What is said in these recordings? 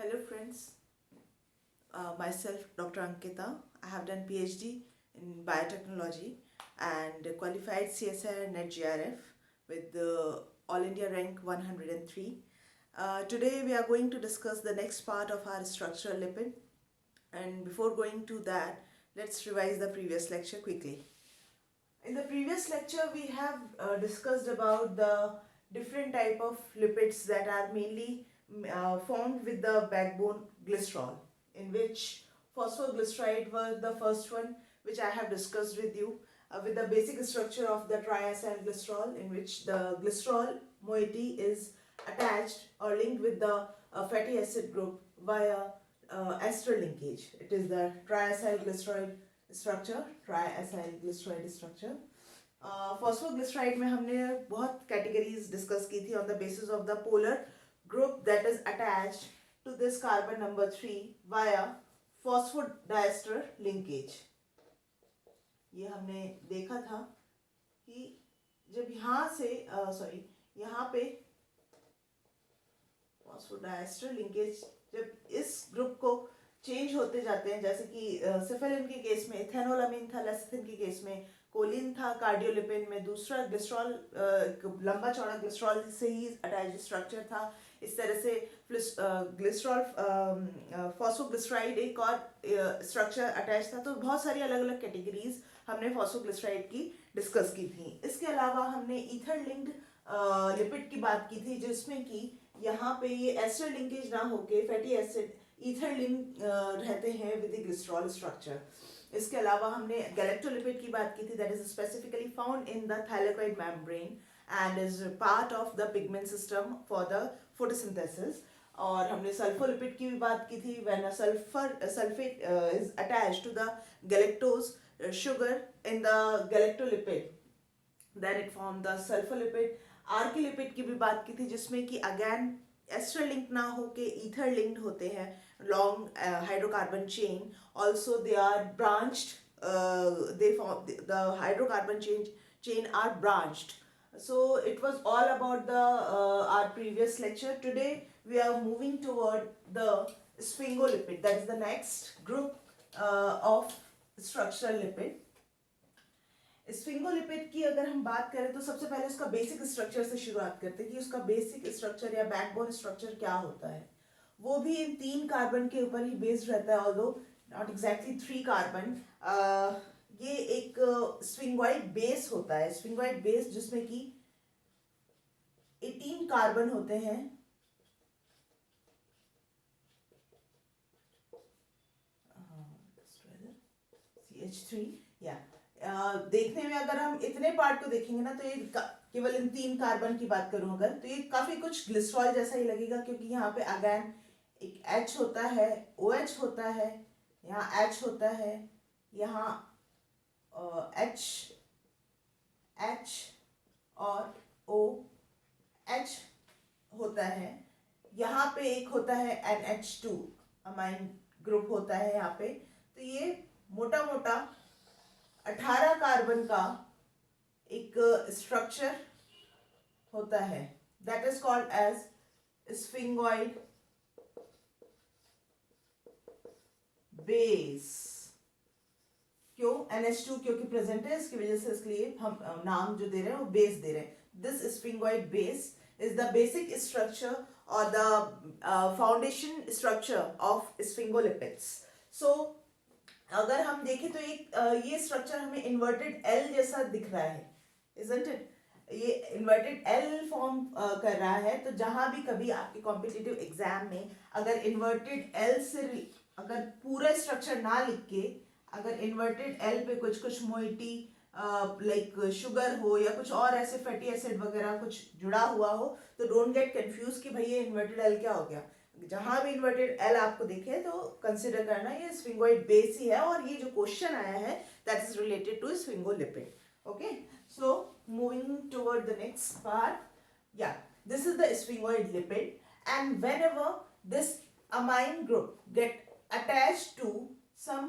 Hello friends, myself Dr. Ankita. I have done PhD in biotechnology and qualified CSIR NET GRF with the All India rank 103. Today we are going to discuss the next part of our structural lipid, and before going to that, let's revise the previous lecture quickly. In the previous lecture, we have discussed about the different type of lipids that are mainly formed with the backbone glycerol, in which phosphoglyceride was the first one, which I have discussed with you, with the basic structure of the triacyl glycerol, in which the glycerol moiety is attached or linked with the fatty acid group via ester linkage. It is the triacylglyceride structure. Phosphoglyceride में हमने बहुत categories discuss की थी on the basis of the polar group that is attached to this carbon number 3 via phosphodiester linkage. ये हमने देखा था कि जब यहाँ से यहाँ पे फॉस्फोडाइस्टर लिंकेज जब इस ग्रुप को चेंज होते जाते हैं, जैसे कि सिफेलिन के केस में इथेनोलामीन था, लेसिथिन के केस में कोलिन था, कार्डियोलिपिन में दूसरा ग्लिसरॉल, लंबा चौड़ा ग्लिसरॉल से ही अटैच स्ट्रक्चर था. इस तरह से ग्लिसरॉल फॉस्फोग्लिसराइड एक और स्ट्रक्चर अटैच था. तो बहुत सारी अलग अलग कैटेगरीज हमने फॉस्फोग्लिसराइड की डिस्कस की थी. इसके अलावा हमने ईथर लिंक्ड लिपिड की बात की थी, जिसमें कि यहाँ पे ये एस्टर लिंकेज ना होके फैटी एसिड ईथर लिंक रहते हैं विद द ग्लिसरॉल स्ट्रक्चर. इसके अलावा हमने गैलेक्टोलिपिड की बात की थी, that is specifically found in the thylakoid membrane and is part of the pigment system for the photosynthesis. और हमने सल्फोलिपिड की भी बात की थी, when sulfate is attached to the galactose sugar in the galactolipid, then it formed the sulfolipid. Archaelipid की भी बात की थी, जिसमें कि अगेन एस्टर लिंक ना होके ईथर लिंक्ड होते हैं, long hydrocarbon chain. Also they are branched, they form the hydrocarbon chain are branched. So it was all about the our previous lecture. Today we are moving toward the sphingolipid, that is the next group of structural lipid. Sphingolipid की अगर हम बात करें तो सबसे पहले उसका basic structure से शुरुआत करते हैं कि उसका बेसिक स्ट्रक्चर या बैकबोन स्ट्रक्चर क्या होता है. वो भी इन 3 कार्बन के ऊपर ही बेस्ड रहता है, ऑल्दो नॉट एग्जैक्टली 3 कार्बन. ये एक स्फिंगोइड बेस होता है, स्फिंगोइड बेस जिसमें कि 18 कार्बन होते हैं. CH3 या देखने में अगर हम इतने पार्ट को देखेंगे ना, तो ये केवल इन 3 कार्बन की बात करूं अगर, तो ये काफी कुछ ग्लिसरॉल जैसा ही लगेगा, क्योंकि यहाँ पे अगेन एक H होता है, OH होता है, यहाँ H होता है, यहाँ H और OH होता है. यहाँ पे एक होता है NH2 अमाइन ग्रुप होता है यहाँ पे. तो ये मोटा मोटा 18 कार्बन का एक स्ट्रक्चर होता है, that is called as sphingoid base. क्यों NH2 क्योंकि प्रेजेंट है, इसकी वजह से इसके लिए हम नाम जो दे रहे हैं वो बेस दे रहे हैं. This sphingoid base is the basic structure or the foundation structure of sphingolipids. So अगर हम देखें तो ये स्ट्रक्चर हमें इन्वर्टेड एल जैसा दिख रहा है, isn't it? ये इन्वर्टेड एल फॉर्म कर रहा है. तो जहां भी कभी आपके कॉम्पिटिटिव एग्जाम में अगर इन्वर्टेड एल से अगर पूरा स्ट्रक्चर ना लिख के अगर इन्वर्टेड एल पे कुछ कुछ मोइटी लाइक शुगर हो या कुछ और ऐसे फैटी एसिड वगैरह कुछ जुड़ा हुआ हो, तो डोंट गेट कंफ्यूज कि भाई ये इन्वर्टेड एल क्या हो गया. जहां भी इन्वर्टेड एल आपको दिखे तो कंसिडर करना ये स्फिंगोइड बेस ही है, और ये जो क्वेश्चन आया है that is related to sphingolipid. Okay, so moving toward the next part. या this is the sphingoid lipid, and whenever this amine group get attached to some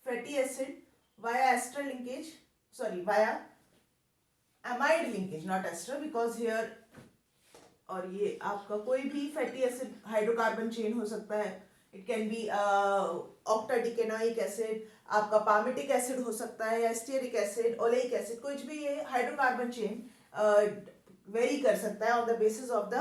fatty acid via ester linkage, via amide linkage, not ester, because here और ये आपका कोई भी fatty acid hydrocarbon chain हो सकता है. It can B ऑक्टाडिकेनोइक acid, आपका palmitic acid हो सकता है, या स्टीयरिक एसिड, ओलेइक एसिड, कुछ भी ये हाइड्रोकार्बन चेन वेरी कर सकता है on the basis of the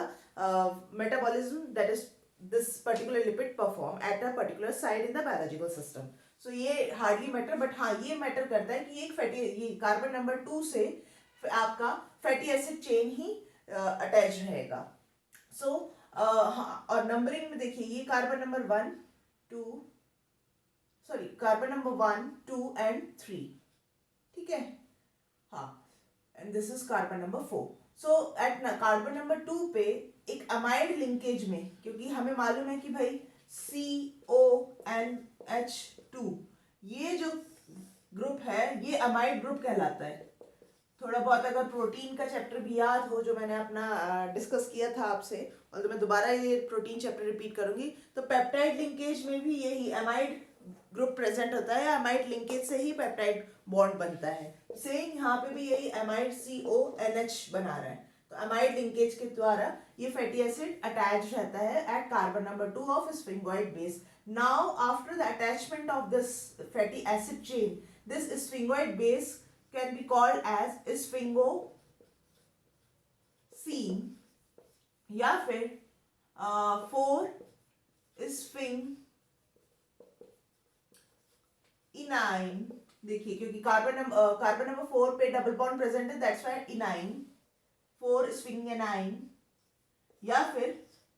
metabolism that is this particular lipid perform at a particular site in the biological system. So ये हार्डली मैटर, बट हाँ ये matter करता है कि एक फैटी, ये कार्बन नंबर 2 से आपका फैटी एसिड चेन ही अटैच रहेगा. सो हाँ, और नंबरिंग में देखिए ये carbon number 1 2 sorry carbon number 1 2 and 3, ठीक है. हाँ, and this is carbon number 4. So at carbon number 2 पे एक अमाइड लिंकेज में, क्योंकि हमें मालूम है कि भाई CONH2 ये जो ग्रुप है ये अमाइड ग्रुप कहलाता है. थोड़ा बहुत अगर प्रोटीन का चैप्टर भी याद हो जो मैंने अपना डिस्कस किया था आपसे, और तो मैं दोबारा ये प्रोटीन चैप्टर रिपीट करूंगी, तो पेप्टाइड लिंकेज में भी यही अमाइड ग्रुप प्रेजेंट होता है. अमाइड लिंकेज से ही पेप्टाइड बॉन्ड बनता है. सेम यहाँ पे भी यही अमाइड CONH बना रहा है. तो अमाइड लिंकेज के द्वारा ये फैटी एसिड अटैच रहता है at carbon number 2 of sphingoid base. Now after the attachment of this fatty acid chain, this sphingoid base can be called as sphingosine या फिर 4 स्फिंग इनाइन. देखिए क्योंकि कार्बन नंबर 4 पे डबल बॉन्ड प्रेजेंट है, that's why इनाइन, 4 स्फिंगेनाइन, या फिर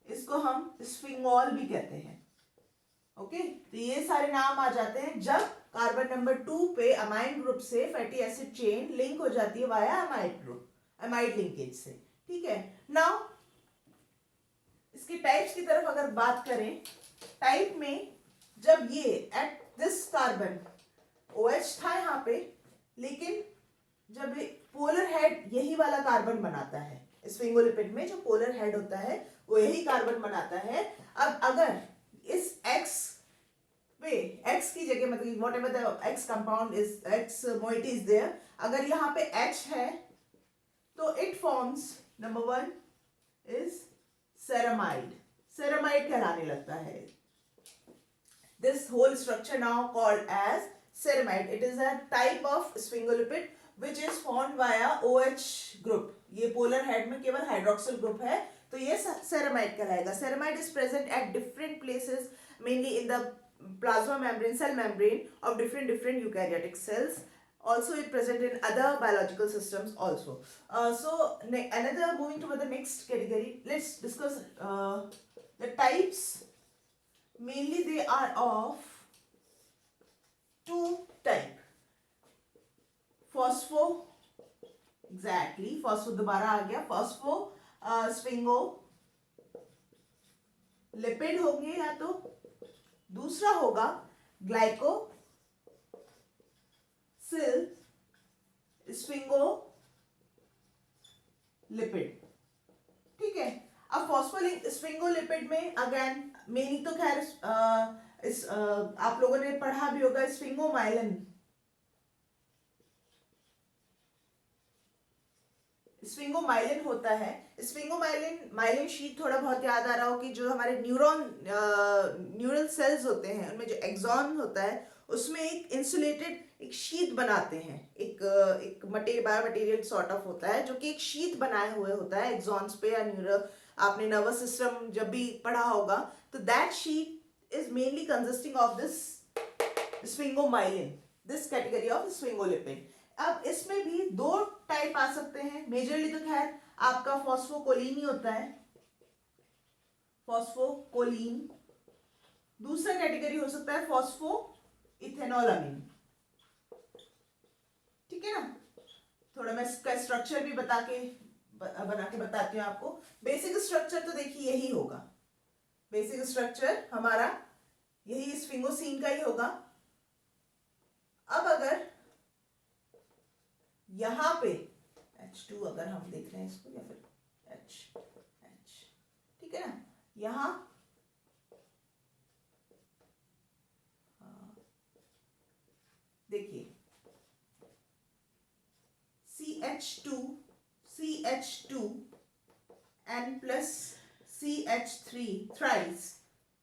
इसको हम स्फिंगोल भी कहते हैं. ओके, तो ये सारे नाम आ जाते हैं जब कार्बन नंबर 2 पे अमाइन ग्रुप से फैटी एसिड चेन लिंक हो जाती है via amide group, amide linkage से. ठीक है. नाउ इसके टाइप्स की तरफ अगर बात करें, टाइप में जब ये एट दिस कार्बन OH था यहाँ पे, लेकिन जब पोलर हेड यही वाला कार्बन बनाता है, स्फिंगोलिपिड में जो पोलर हेड होता है वो यही कार्बन बनाता है. अब अगर इस X पे X की जगह, मतलब whatever the X compound is, X moiety is there, अगर यहाँ पे H है तो it forms number 1 is ceramide. Ceramide कहलाने लगता है. This whole structure now called as ceramide. It is a type of sphingolipid which is formed via OH group. ये polar head में केवल हाइड्रोक्सिल ग्रुप है, तो ये ceramide कहलाएगा. ceramide is present at different places, mainly in the plasma membrane, cell membrane of different eukaryotic cells. Also it present in other biological systems also. So another, moving to the next category, let's discuss the types. Mainly they are of 2 type. Phospho, exactly phospho दोबारा आ गया. Phospho sphingo lipid होंगे, या तो दूसरा होगा glyco सिल sphingo lipid. ठीक है. अब फॉस्फोलिपिड स्फिंगोलिपिड में अगेन मेनी तो खैर आप लोगों ने पढ़ा भी होगा स्फिंगोमाइलिन. स्फिंगोमाइलिन होता है. माइलिन शीट थोड़ा बहुत याद आ रहा हो कि जो हमारे न्यूरल सेल्स होते हैं उनमें जो एक्सॉन होता है उसमें एक इंसुलेटेड एक शीट बनाते हैं. एक बायो मटेरियल सॉर्ट ऑफ होता है जो कि एक शीट बनाए हुए होता है एक्सॉन्स पे या न्यूरल. आपने नर्वस सिस्टम जब भी पढ़ा होगा तो that sheet is mainly consisting of this sphingomyelin, this category of sphingolipid. अब इसमें भी 2 टाइप आ सकते हैं. मेजरली तो खैर आपका फॉस्फोकोलिन ही होता है, फॉस्फोकोलिन. दूसरा कैटेगरी हो सकता है फॉस्फो इथेनोलामिन. ठीक है ना. थोड़ा मैं इसका स्ट्रक्चर भी बना के बताती हूँ आपको. बेसिक स्ट्रक्चर तो देखिए यही होगा. बेसिक स्ट्रक्चर हमारा यही स्फिंगोसिन का ही होगा. अब अगर यहां पे H2 अगर हम देख रहे हैं इसको, या फिर H, ठीक है ना, यहां देखिए CH2 N plus CH3 thrice.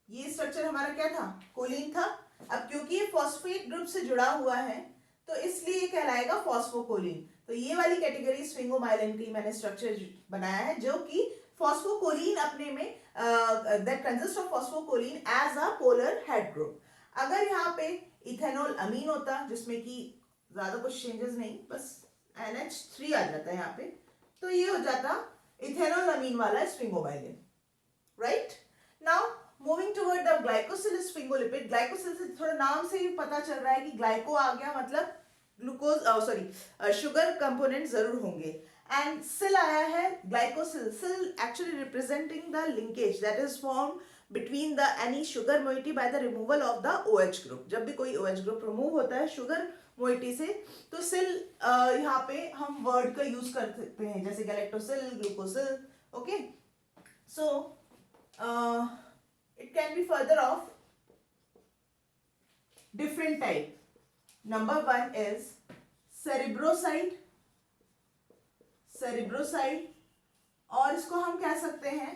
ये स्ट्रक्चर हमारा क्या था, कोलिन था। अब क्योंकि ये फॉस्फेट ग्रुप से जुड़ा हुआ है तो इसलिए ये कहलाएगा फॉस्फोकोलिन। तो ये वाली कैटेगरी स्फिंगोमाइलिन की मैंने स्ट्रक्चर बनाया है जो कि फॉस्फोकोलिन अपने में that consist of phosphocholine as a polar head group. अगर यहाँ पे इथेनॉल अमीन होता जिसमें कि ज्यादा कुछ चेंजेस नहीं, बस NH3 आ जाता है यहाँ पे, तो ये हो जाता इथेनॉल अमीन वाला sphingomyelin, right. Now moving toward the glycosyl sphingolipid. Glycosyl से थोड़ा नाम से ही पता चल रहा है कि ग्लाइको आ गया मतलब ग्लूकोज शुगर कंपोनेंट जरूर होंगे। एंड सिल आया है, ग्लाइकोसिल सिल actually representing the linkage that is form between the any sugar moiety by the removal of the OH group। जब भी कोई OH group रिमूव होता है शुगर मोइटी से तो सिल यहाँ पे हम वर्ड का यूज कर सकते हैं जैसे galactosyl, glucosyl, okay. So it can be further of different type. Number one is cerebroside, cerebroside, और इसको हम कह सकते हैं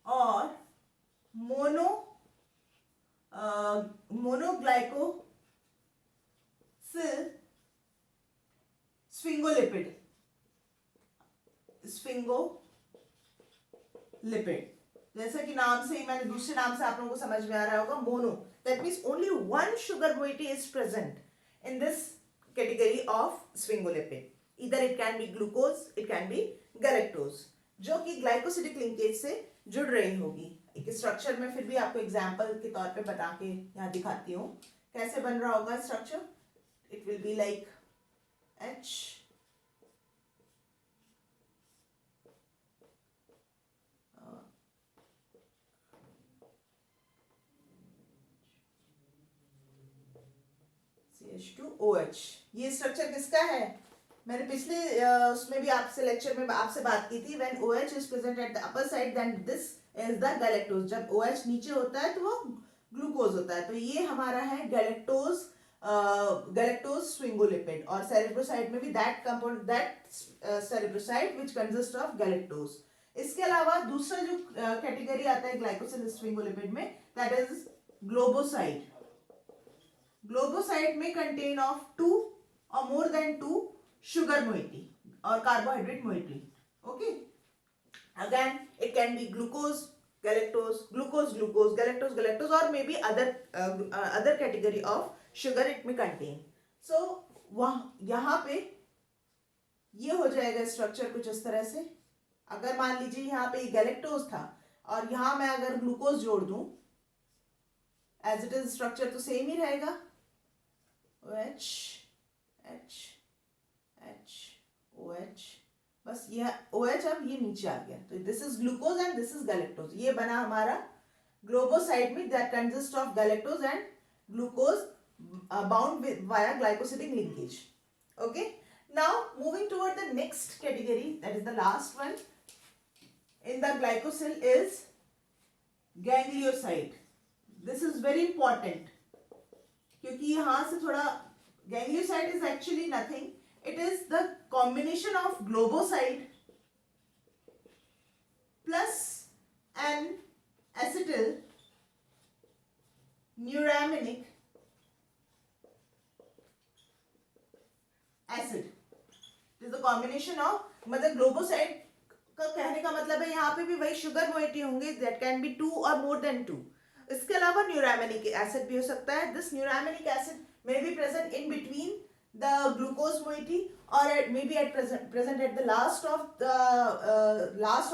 और मोनोग्लाइकोसिल स्फिंगोलिपिड, स्फिंगोलिपिड। जैसा कि नाम से ही, मैंने दूसरे नाम से आप लोगों को समझ में आ रहा होगा, mono, that means only one sugar moiety is present in this category of sphingolipid. इधर it can be glucose, it can be galactose, जो कि ग्लाइकोसिडिक लिंकेज से जुड़ रही होगी। एक स्ट्रक्चर में फिर भी आपको एग्जाम्पल के तौर पे बता के यहाँ दिखाती हूँ कैसे बन रहा होगा structure. It will be like H, CH2OH। ये स्ट्रक्चर किसका है, मैंने पिछले उसमें भी आपसे लेक्चर में आपसे बात की थी। When OH is present at the upper side then this is the galactose. जब OH नीचे होता है तो वो ग्लूकोज होता है। तो ये हमारा है गैलेक्टोज, गैलेक्टोज स्फिंगोलिपिड। और सेरेब्रोसाइड में भी that compound, that cerebroside which consist of galactose. इसके अलावा दूसरा जो कैटेगरी आता है ग्लाइकोसिल स्फिंगोलिपिड में, दैट इज ग्लोबोसाइड। ग्लोबोसाइड में content of 2 or more than 2 sugar moiety or carbohydrate moiety, okay। Again it can be glucose, galactose, glucose, glucose, galactose, galactose, or maybe other category of sugar it may contain। so यहाँ पे ये हो जाएगा structure कुछ इस तरह से। अगर मान लीजिए यहाँ पे गैलेक्टोज था और यहाँ मैं अगर ग्लूकोज जोड़ दूं, एज इट इज स्ट्रक्चर तो सेम ही रहेगा, OH H H OH, बस ये OH अब ये नीचे आ गया। तो this is glucose and this is galactose. ये बना हमारा ग्लोबोसाइड में that consist of galactose and glucose bound via glycosidic linkage, okay. Now moving toward the next category, that is the last one in the glycosyl is ganglioside. This is very important क्योंकि यहां से थोड़ा, ganglioside is actually nothing, it is the combination of globoside plus an acetyl neuraminic acid। it is the combination of, मतलब ग्लोबोसाइड का कहने का मतलब है यहाँ पे भी वही शुगर मोइटी होंगे, that can be 2 or more than 2। इसके अलावा न्यूरामिनिक एसिड भी हो सकता है। This neuraminic acid may be present in between the glucose moiety or maybe at present at the last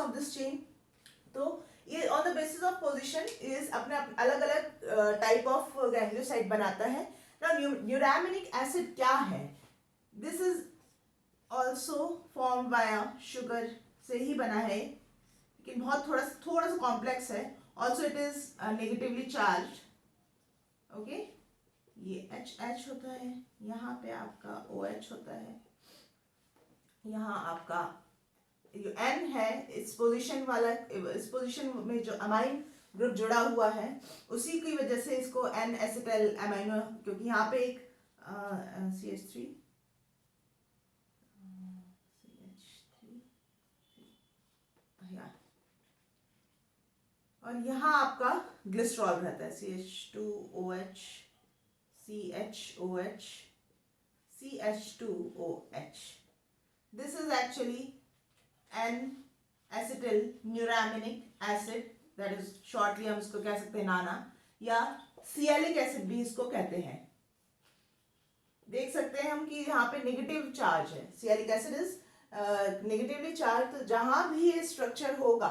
of this chain। तो ये on the basis of position is अपने अलग अलग type of ganglioside बनाता है। Now neuraminic acid क्या है? This is also formed via sugar से ही बना है, लेकिन बहुत थोड़ा सा complex है। Also it is negatively charged, okay। ये HH होता है, यहाँ पे आपका OH होता है, यहाँ आपका जो N है इस पोजीशन वाला, इस पोजीशन में जो अमाइन ग्रुप जुड़ा हुआ है उसी की वजह से इसको N एसिटाइल अमाइनो, क्योंकि यहाँ पे एक CH3 और यहाँ आपका ग्लिसरॉल रहता है, CH2OH, CHOH, CH2OH. This is actually an acetyl nuraminic acid, that is shortly हम इसको कह सकते हैं नाना, या सियालिक एसिड भी इसको कहते हैं. देख सकते हैं हम कि यहाँ पे नेगेटिव चार्ज है. Sialic acid is negatively charge. तो जहां भी ये स्ट्रक्चर होगा,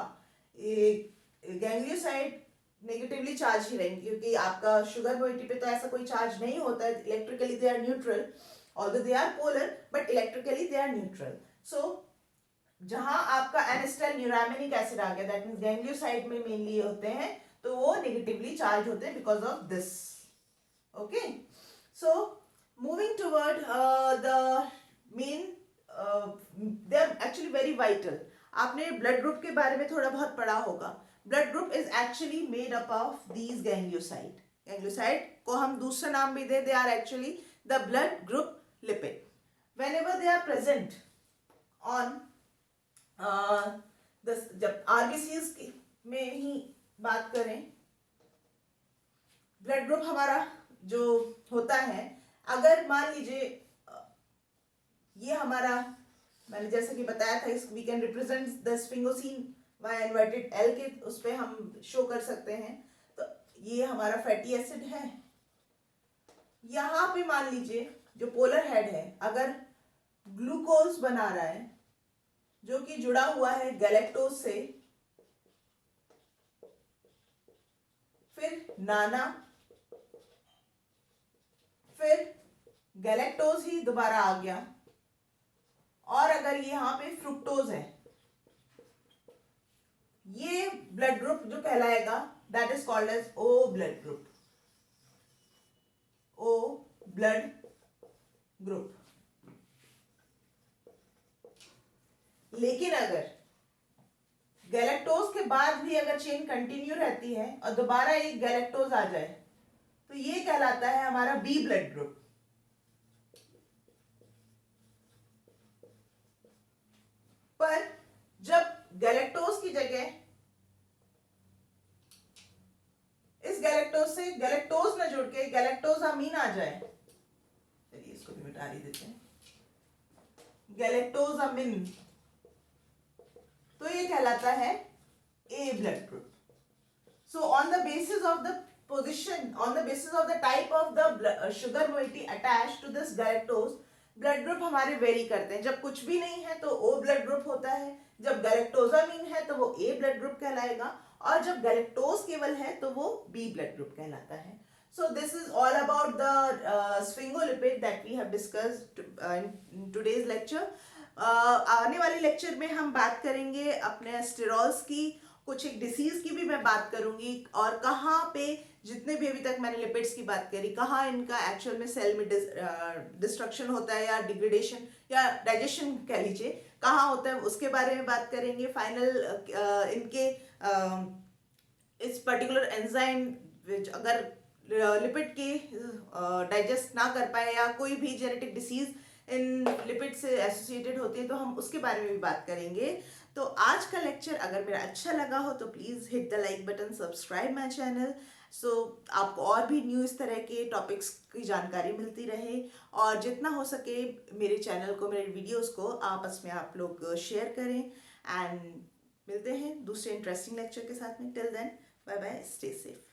गैंग्लियोसाइड नेगेटिवली चार्ज ही रहेंगे, क्योंकि आपका शुगर मोइटी पे तो ऐसा कोई चार्ज नहीं होता है. Electrically they are neutral, although they are polar, but electrically they are neutral. So जहां आपका एनेस्टाइल न्यूरामिनिक एसिड आ गया, दैट मींस गैंग्लियोसाइड में मेनली होते हैं, तो वो नेगेटिवली चार्ज होते हैं because of this. Okay, so moving toward the main, they are actually very vital. आपने ब्लड ग्रुप के बारे में थोड़ा बहुत पढ़ा होगा. Blood group is actually made up of these ganglioside. Ganglioside को हम दूसरा नाम भी they are actually the blood group lipid. Whenever they are present on जब आरबीसीज में ही बात करें, ब्लड ग्रुप हमारा जो होता है, अगर मान लीजिए ये हमारा, मैंने जैसे कि बताया था, इस we can represent the sphingosine by inverted L के उस पर हम शो कर सकते हैं. तो ये हमारा फैटी एसिड है. यहाँ पे मान लीजिए जो पोलर हेड है, अगर ग्लूकोज बना रहा है जो कि जुड़ा हुआ है गैलेक्टोज से, फिर नाना, फिर गैलेक्टोज ही दोबारा आ गया, और अगर यहाँ पे फ्रुक्टोज है, ये ब्लड ग्रुप जो कहलाएगा that is called as O blood group. O blood group. लेकिन अगर गैलेक्टोज के बाद भी अगर चेन कंटिन्यू रहती है और दोबारा एक गैलेक्टोज आ जाए, तो ये कहलाता है हमारा बी ब्लड ग्रुप. पर जब गैलेक्टोज की जगह इस गैलेक्टोज से गैलेक्टोज न जुड़ के गैलेक्टोज अमीन आ जाए, चलिए इसको भी मिटा ही देते हैं, गैलेक्टोज अमीन, तो ये कहलाता है A blood group. So on the basis of the position, on the basis of the type of the sugar moiety attached to this galactose, blood group हमारे वेरी करते हैं. जब कुछ भी नहीं है तो ओ ब्लड ग्रुप होता है, जब गैलेक्टोजामीन है तो वो ए ब्लड ग्रुप कहलाएगा, और जब गैलेक्टोज केवल है तो वो बी ब्लड ग्रुप कहलाता है. So this is all about the sphingolipid that we have discussed in today's lecture. आने वाले लेक्चर में हम बात करेंगे अपने स्टेरॉल्स की, कुछ एक डिसीज की भी मैं बात करूंगी, और कहाँ पे जितने भी अभी तक मैंने लिपिड्स की बात करी, कहाँ इनका एक्चुअल में सेल में डिस्ट्रक्शन होता है या डिग्रेडेशन या डाइजेशन कह लीजिए कहाँ होता है, उसके बारे में बात करेंगे. फाइनल इनके इस पर्टिकुलर एंजाइम अगर लिपिड के डाइजेस्ट ना कर पाए या कोई भी जेनेटिक डिसीज इन लिपिड से एसोसिएटेड होती है, तो हम उसके बारे में भी बात करेंगे. तो आज का लेक्चर अगर मेरा अच्छा लगा हो तो please hit the like button, subscribe my channel, so आपको और भी न्यू इस तरह के टॉपिक्स की जानकारी मिलती रहे, और जितना हो सके मेरे चैनल को, मेरे वीडियोस को आपस में आप लोग शेयर करें. एंड मिलते हैं दूसरे इंटरेस्टिंग लेक्चर के साथ में. Till then bye bye, stay safe.